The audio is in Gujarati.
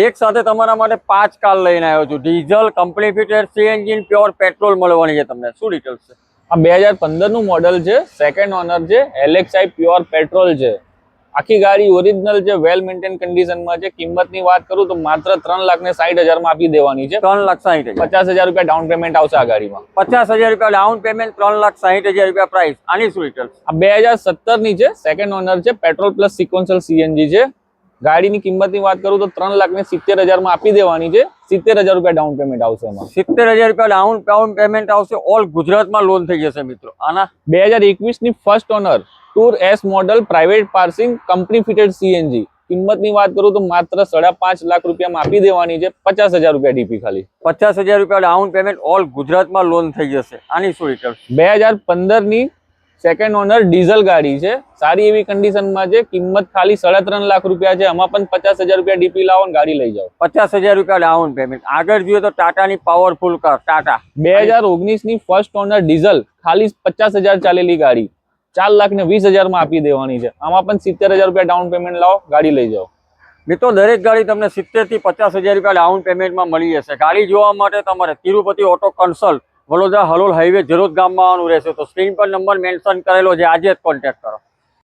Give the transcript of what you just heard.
એક સાથે તમારા માટે 5 કાર લઈને આવ્યો છું। Diesel, company fitted, CNG, pure petrol મળવાની છે તમને। શું ડિટેલ્સ છે? આ 2015 નું મોડલ છે, સેકન્ડ ઓનર છે, એલેક્સાઈ પ્યોર પેટ્રોલ છે। આખી ગાડી ઓરિજિનલ છે, વેલ મેન્ટેન કન્ડિશનમાં છે। કિંમતની વાત કરું તો માત્ર 3,60,000 માં આપી દેવાની છે। 3,60,000, 50,000 રૂપિયા ડાઉન પેમેન્ટ આવશે આ ગાડીમાં। 50,000 રૂપિયા ડાઉન પેમેન્ટ, 3,60,000 રૂપિયા પ્રાઇસ। આની શું ડિટેલ્સ? આ 2017 ની છે, સેકન્ડ ઓનર છે, પેટ્રોલ પ્લસ સિક્વન્શિયલ સીએનજી છે। ગાડીની કિંમતની વાત કરું તો 3,70,000 માં આપી દેવાની છે। 70,000 રૂપિયા ડાઉન પેમેન્ટ આવશે એમાં। 70,000 રૂપિયા ડાઉન પેમેન્ટ આવશે। ઓલ ગુજરાતમાં લોન થઈ જશે મિત્રો। આના 2021 ની first honour tour S model, private passing, company fitted CNG. કિંમતની વાત કરું તો માત્ર 5.5 લાખ રૂપિયામાં આપી દેવાની છે। 50,000 રૂપિયા ડીપી ખાલી। 50,000 રૂપિયા ડાઉન પેમેન્ટ, ઓલ ગુજરાતમાં લોન થઈ જશે। આની શું ડિટેલ્સ? 2015 ની સેકન્ડ ઓનર ડીઝલ ગાડી છે, સારી એવી કન્ડિશનમાં છે। કિંમત ખાલી 3.5 લાખ રૂપિયા છે। આમાં પણ 50,000 રૂપિયા ડીપી લાવો ને ગાડી લઈ જાઓ। 50,000 રૂપિયા ડાઉન પેમેન્ટ। આગળ જોઈએ તો ટાટાની પાવરફુલ કાર ટાટા 2019 ની ફર્સ્ટ ઓનર ડીઝલ, ખાલી 50,000 ચાલેલી ગાડી, 4,20,000 માં આપી દેવાની છે। આમાં પણ 70,000 રૂપિયા ડાઉન પેમેન્ટ લાવો, ગાડી લઈ જાઓ। મિત્રો દરેક ગાડી તમને 70,000 થી 50,000 રૂપિયા ડાઉન પેમેન્ટમાં મળી જશે। ગાડી જોવા માટે તમારે Tirupati auto consult, Vadodara Halol highway, Jarod ગામમાં આવવાનું રહેશે। તો સ્ક્રીન પર નંબર મેન્શન કરેલો છે, આજે જ કોન્ટેક્ટ કરો।